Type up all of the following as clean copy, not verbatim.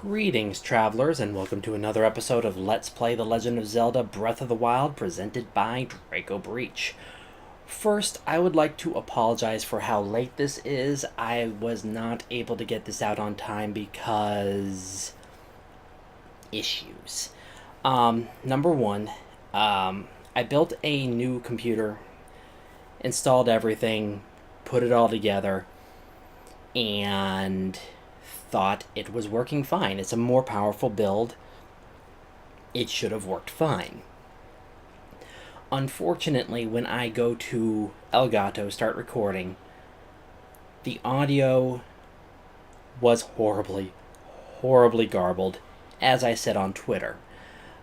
Greetings, travelers, and welcome to another episode of Let's Play The Legend of Zelda Breath of the Wild, presented by Draco Breach. First, I would like to apologize for how late this is. I was not able to get this out on time because issues. Number one, I built a new computer, installed everything, put it all together, and thought it was working fine. It's a more powerful build. It should have worked fine. Unfortunately, when I go to Elgato, start recording, the audio was horribly garbled, as I said on Twitter.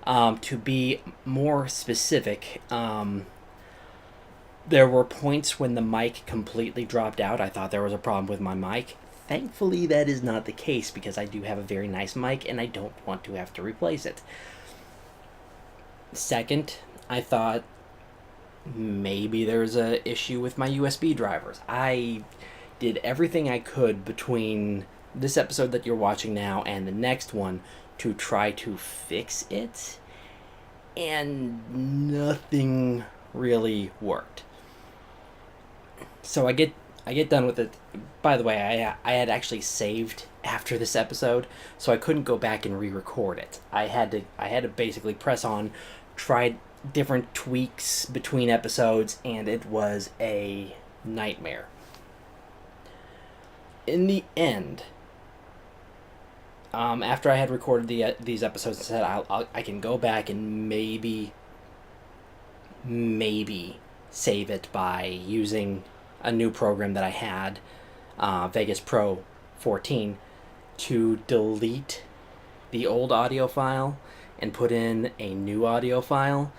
To be more specific, there were points when the mic completely dropped out. I thought there was a problem with my mic. Thankfully, that is not the case because I do have a very nice mic and I don't want to have to replace it. Second, I thought maybe there's an issue with my USB drivers. I did everything I could between this episode that you're watching now and the next one to try to fix it, and nothing really worked. So I get done with it. By the way, I had actually saved after this episode, so I couldn't go back and re-record it. I had to basically press on, try different tweaks between episodes, and it was a nightmare. In the end, after I had recorded these episodes, I said I can go back and maybe save it by using a new program that I had, Vegas Pro 14, to delete the old audio file and put in a new audio file.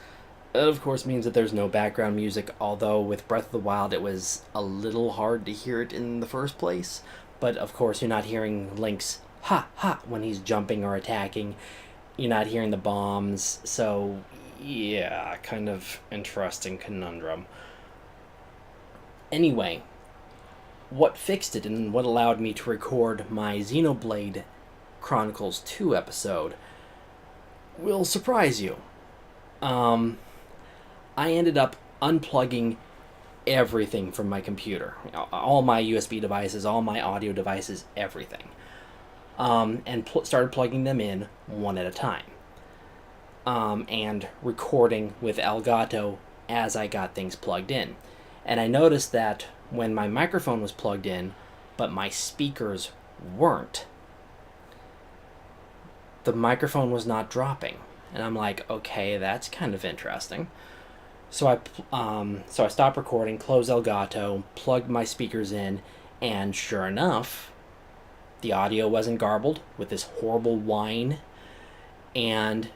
It of course means that there's no background music, although with Breath of the Wild it was a little hard to hear it in the first place. But of course you're not hearing Link's ha ha when he's jumping or attacking. You're not hearing the bombs, so yeah, kind of interesting conundrum. Anyway, what fixed it and what allowed me to record my Xenoblade Chronicles 2 episode will surprise you. I ended up unplugging everything from my computer. All my USB devices, all my audio devices, everything. And started plugging them in one at a time. And recording with Elgato as I got things plugged in. And I noticed that when my microphone was plugged in, but my speakers weren't, the microphone was not dropping. And I'm like, okay, that's kind of interesting. So I stopped recording, closed Elgato, plugged my speakers in, and sure enough, the audio wasn't garbled with this horrible whine, and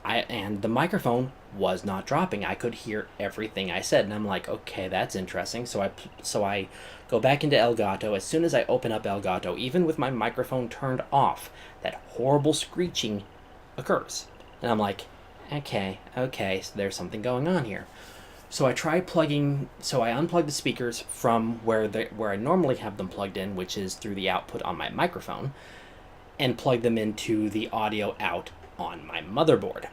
the microphone was not dropping. I could hear everything I said, and I'm like, okay, that's interesting. So I go back into Elgato. As soon as I open up Elgato, even with my microphone turned off, that horrible screeching occurs. And I'm like, okay, so there's something going on here. So I unplug the speakers from where I normally have them plugged in, which is through the output on my microphone, and plug them into the audio out on my motherboard.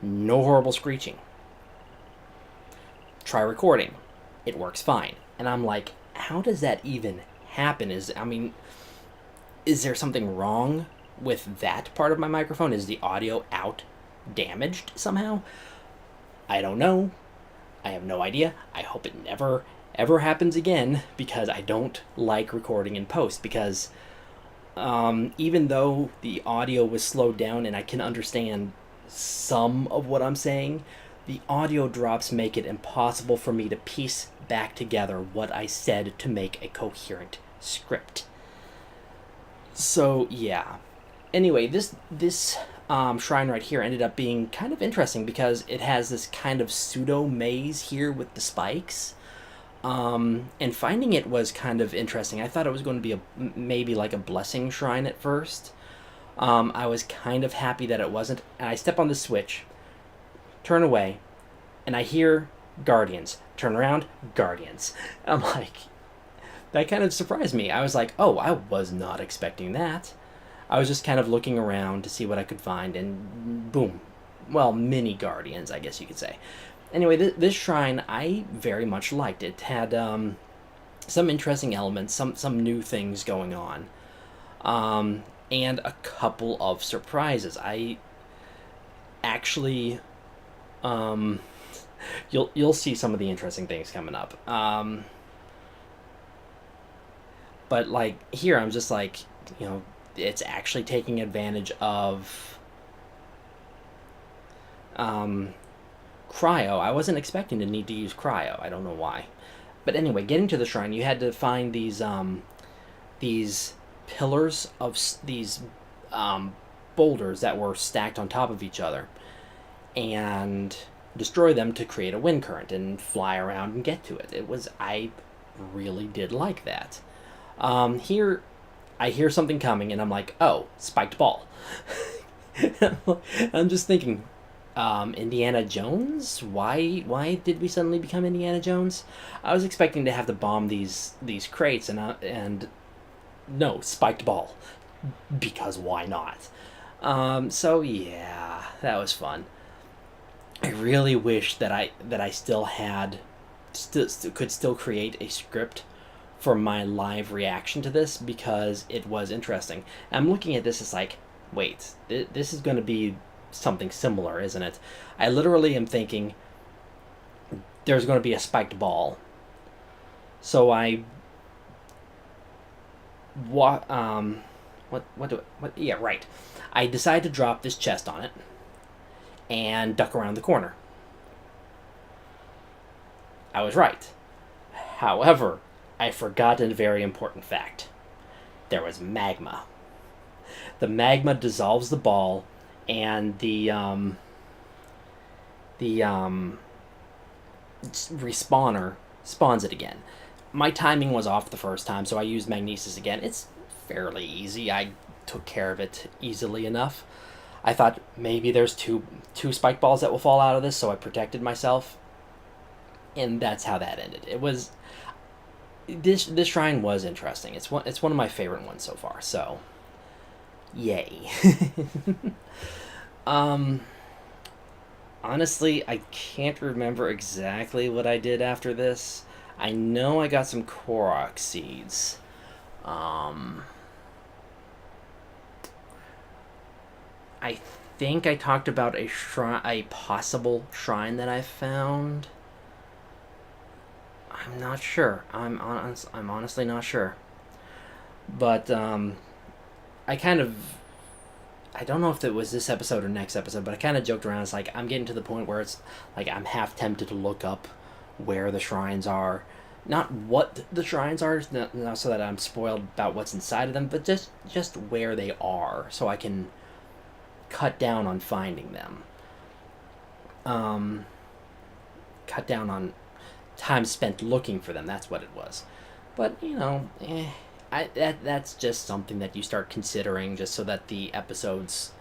No horrible screeching. Try recording. It works fine. And I'm like, how does that even happen? Is there something wrong with that part of my microphone? Is the audio out damaged somehow? I don't know. I have no idea. I hope it never ever happens again, because I don't like recording in post, because even though the audio was slowed down and I can understand some of what I'm saying, the audio drops make it impossible for me to piece back together what I said to make a coherent script. So yeah. Anyway, this shrine right here ended up being kind of interesting because it has this kind of pseudo maze here with the spikes. And finding it was kind of interesting. I thought it was going to be maybe like a blessing shrine at first. I was kind of happy that it wasn't. And I step on the switch, turn away, and I hear Guardians. Turn around, Guardians. I'm like, that kind of surprised me. I was like, oh, I was not expecting that. I was just kind of looking around to see what I could find, and boom. Well, mini guardians, I guess you could say. Anyway, this shrine I very much liked. It had some interesting elements, some new things going on, and a couple of surprises. I actually, um, you'll see some of the interesting things coming up. But like here, I'm just like, it's actually taking advantage of cryo. I wasn't expecting to need to use cryo. I don't know why. But anyway, getting to the shrine, you had to find these pillars of these boulders that were stacked on top of each other, and destroy them to create a wind current and fly around and get to it. I really did like that. Here, I hear something coming, and I'm like, oh, spiked ball. I'm just thinking, Indiana Jones? Why did we suddenly become Indiana Jones? I was expecting to have to bomb these crates, and no, spiked ball, because why not? So yeah, that was fun. I really wish that I still had, could still create a script for my live reaction to this, because it was interesting. I'm looking at this, it's like, wait, this is going to be something similar, isn't it? I literally am thinking there's going to be a spiked ball. So yeah, right. I decide to drop this chest on it and duck around the corner. I was right. However, I forgot a very important fact. There was magma. The magma dissolves the ball, and the respawner spawns it again. My timing was off the first time, so I used magnesis again. It's fairly easy. I took care of it easily enough. I thought maybe there's two spike balls that will fall out of this, so I protected myself, and that's how that ended. It was this shrine was interesting. It's one of my favorite ones so far. So, yay. Honestly, I can't remember exactly what I did after this. I know I got some Korok seeds. I think I talked about a possible shrine that I found. I'm not sure. I'm honestly not sure. But I kind of, I don't know if it was this episode or next episode, but I kind of joked around. It's like I'm getting to the point where it's like I'm half tempted to look up where the shrines are. Not what the shrines are, not so that I'm spoiled about what's inside of them, but just where they are, so I can cut down on finding them. Cut down on time spent looking for them. That's what it was. But that's just something that you start considering, just so that the episodes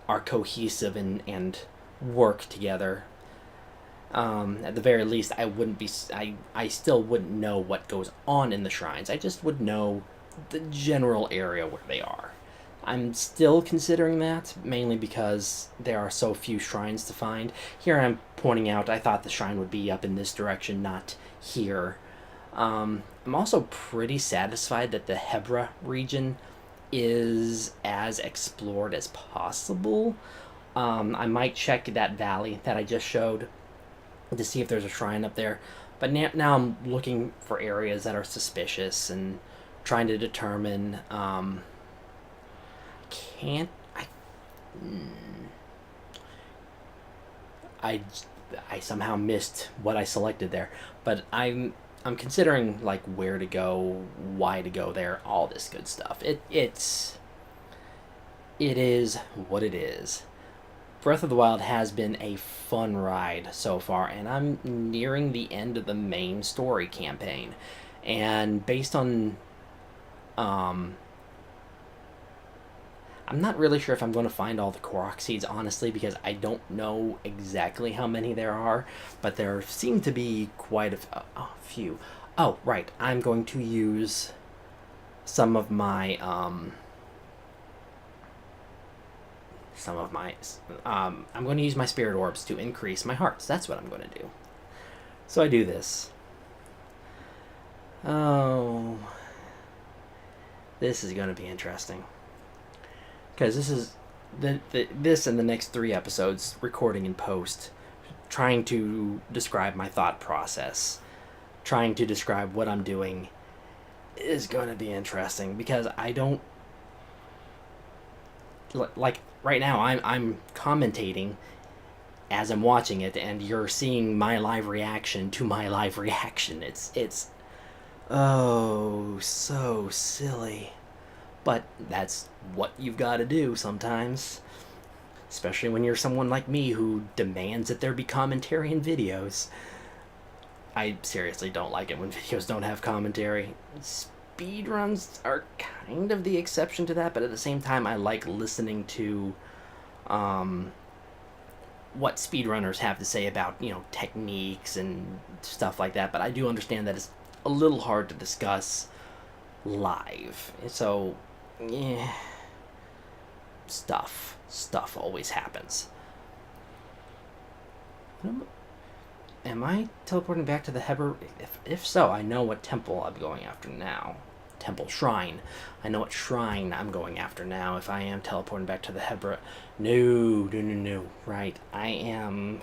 are cohesive and work together. At the very least, I still wouldn't know what goes on in the shrines. I just would know the general area where they are. I'm still considering that, mainly because there are so few shrines to find. Here I'm pointing out, I thought the shrine would be up in this direction, not here. I'm also pretty satisfied that the Hebra region is as explored as possible. I might check that valley that I just showed to see if there's a shrine up there. But now I'm looking for areas that are suspicious and trying to determine... I somehow missed what I selected there, but I'm considering like where to go, why to go there, all this good stuff. It is what it is. Breath of the Wild has been a fun ride so far, and I'm nearing the end of the main story campaign. And based on I'm not really sure if I'm going to find all the Korok seeds, honestly, because I don't know exactly how many there are, but there seem to be quite a few. Oh, right, I'm going to use some of my some of my. I'm going to use my spirit orbs to increase my hearts. That's what I'm going to do. So I do this. Oh, this is going to be interesting because this is this and the next 3 episodes recording in post, trying to describe my thought process, trying to describe what I'm doing, is going to be interesting because I don't like right now. I'm commentating as I'm watching it, and you're seeing my live reaction to my live reaction. It's oh, so silly. But that's what you've got to do sometimes. Especially when you're someone like me who demands that there be commentary in videos. I seriously don't like it when videos don't have commentary. Speedruns are kind of the exception to that, but at the same time, I like listening to what speedrunners have to say about, techniques and stuff like that. But I do understand that it's a little hard to discuss live. So, yeah, stuff always happens. Am I teleporting back to the Heber? If so, I know what temple I'm going after now. Temple shrine. I know what shrine I'm going after now. If I am teleporting back to the Hebra, no. Right, I am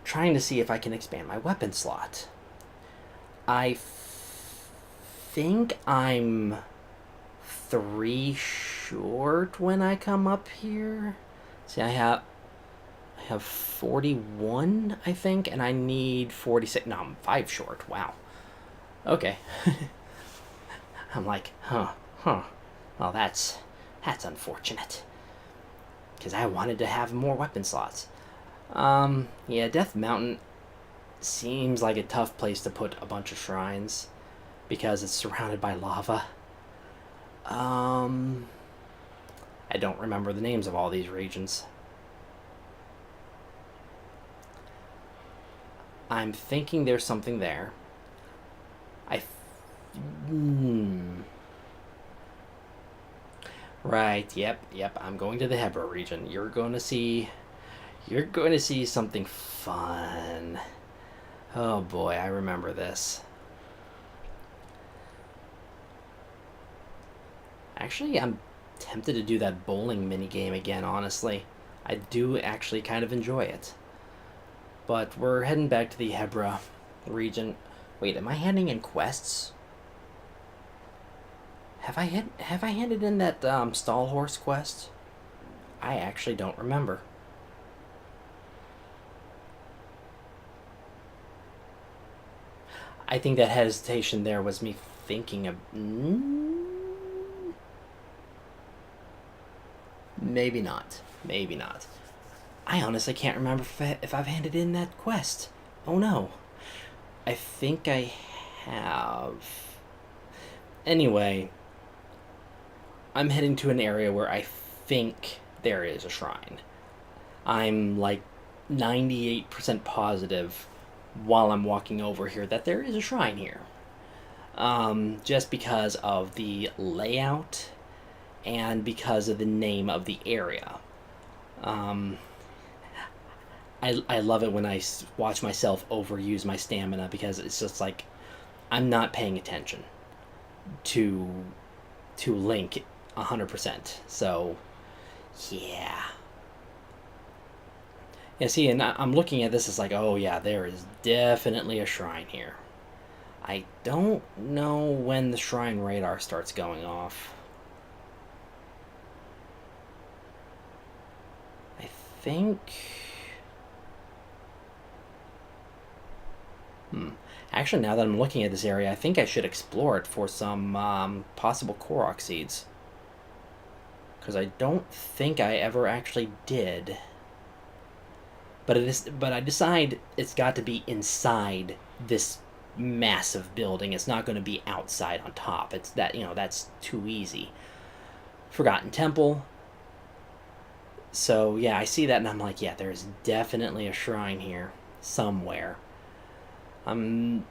trying to see if I can expand my weapon slot. I think I'm 3 short when I come up here. See, I have 41, I think, and I need 46. No, I'm 5 short. Wow. Okay. I'm like, huh. Well, that's unfortunate. Because I wanted to have more weapon slots. Yeah, Death Mountain seems like a tough place to put a bunch of shrines because it's surrounded by lava. I don't remember the names of all these regions. I'm thinking there's something there. Right, yep. I'm going to the Hebra region. You're going to see something fun. Oh boy, I remember this. Actually, I'm tempted to do that bowling minigame again, honestly. I do actually kind of enjoy it. But we're heading back to the Hebra region. Wait, am I handing in quests? Have I handed in that stall horse quest? I actually don't remember. I think that hesitation there was me thinking of... Maybe not. I honestly can't remember if I've handed in that quest. Oh no. I think I have. Anyway, I'm heading to an area where I think there is a shrine. I'm like 98% positive while I'm walking over here that there is a shrine here. Just because of the layout and because of the name of the area. I love it when I watch myself overuse my stamina because it's just like I'm not paying attention to Link 100%. So, yeah. Yeah, see, and I'm looking at this as like, oh yeah, there is definitely a shrine here. I don't know when the shrine radar starts going off. I think... Actually, now that I'm looking at this area, I think I should explore it for some possible Korok seeds. Because I don't think I ever actually did. But I decide it's got to be inside this massive building. It's not going to be outside on top. It's that, that's too easy. Forgotten Temple. So, yeah, I see that and I'm like, yeah, there's definitely a shrine here somewhere. I'm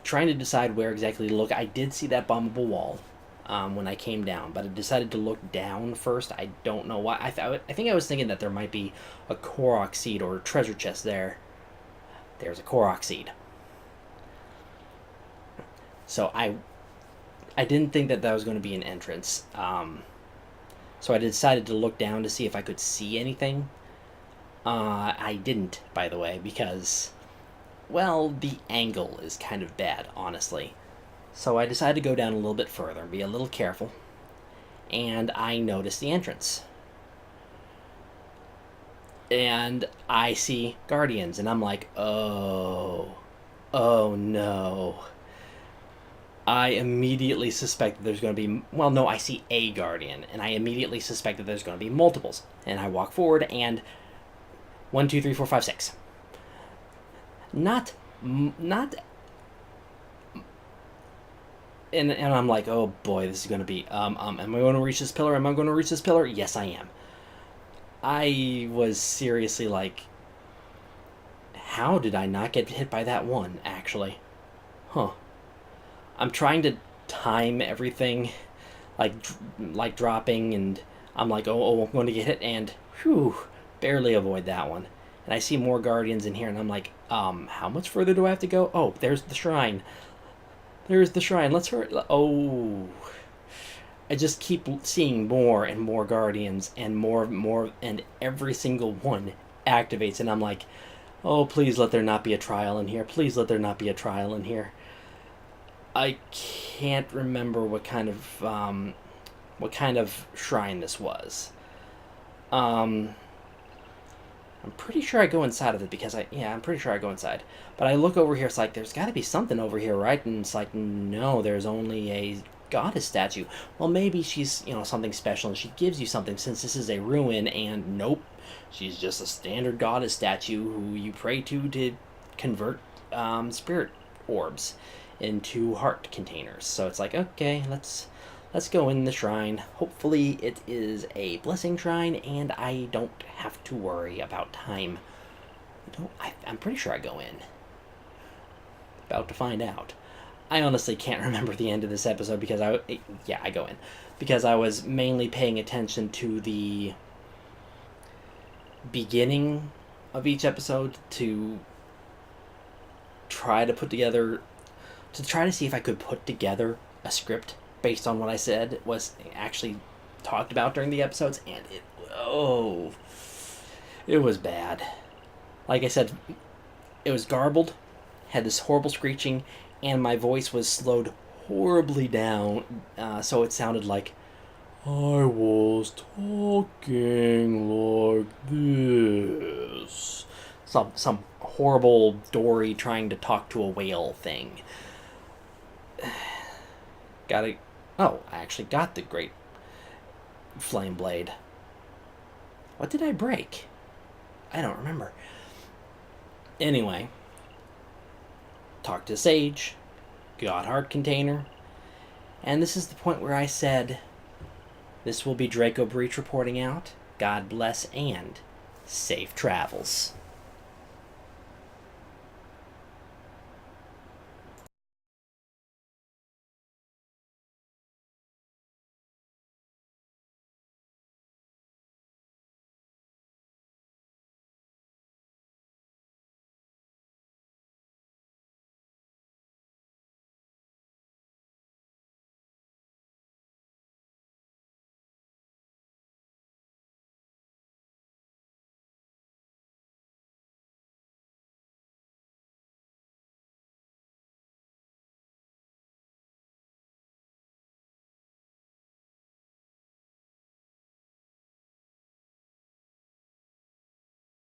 trying to decide where exactly to look. I did see that bombable wall. when I came down, but I decided to look down first. I don't know why. I think I was thinking that there might be a Korok seed or a treasure chest there. There's a Korok seed. So I didn't think that was going to be an entrance. So I decided to look down to see if I could see anything. I didn't, by the way, because, well, the angle is kind of bad, honestly. So I decided to go down a little bit further and be a little careful. And I noticed the entrance. And I see guardians, and I'm like, oh no. I immediately suspect that there's going to be, well, no, I see a guardian, and I immediately suspect that there's going to be multiples. And I walk forward, and 1, 2, 3, 4, 5, 6. Not, and I'm like, oh boy, this is going to be, am I going to reach this pillar? Am I going to reach this pillar? Yes, I am. I was seriously like, how did I not get hit by that one, actually? Huh. I'm trying to time everything, like dropping, and I'm like, oh, I'm going to get hit, and whew, barely avoid that one. And I see more guardians in here, and I'm like, how much further do I have to go? Oh, there's the shrine. There's the shrine. Let's hurry. Oh, I just keep seeing more and more guardians, and more, and every single one activates, and I'm like, oh, please let there not be a trial in here. Please let there not be a trial in here. I can't remember what kind of shrine this was. I'm pretty sure I go inside of it because I'm pretty sure I go inside. But I look over here, it's like, there's got to be something over here, right? And it's like, no, there's only a goddess statue. Well, maybe she's, something special and she gives you something since this is a ruin, and nope, she's just a standard goddess statue who you pray to convert spirit orbs into heart containers. So it's like, okay, let's go in the shrine. Hopefully it is a blessing shrine and I don't have to worry about time. I'm pretty sure I go in. About to find out. I honestly can't remember the end of this episode because I go in. Because I was mainly paying attention to the beginning of each episode to try to see if I could put together a script based on what I said was actually talked about during the episodes, and it was bad. Like I said, it was garbled, had this horrible screeching, and my voice was slowed horribly down, so it sounded like I was talking like this. Some horrible Dory trying to talk to a whale thing. I actually got the great flame blade. What did I break? I don't remember. Anyway, talk to Sage, got heart container, and this is the point where I said, this will be Draco Breach reporting out. God bless and safe travels.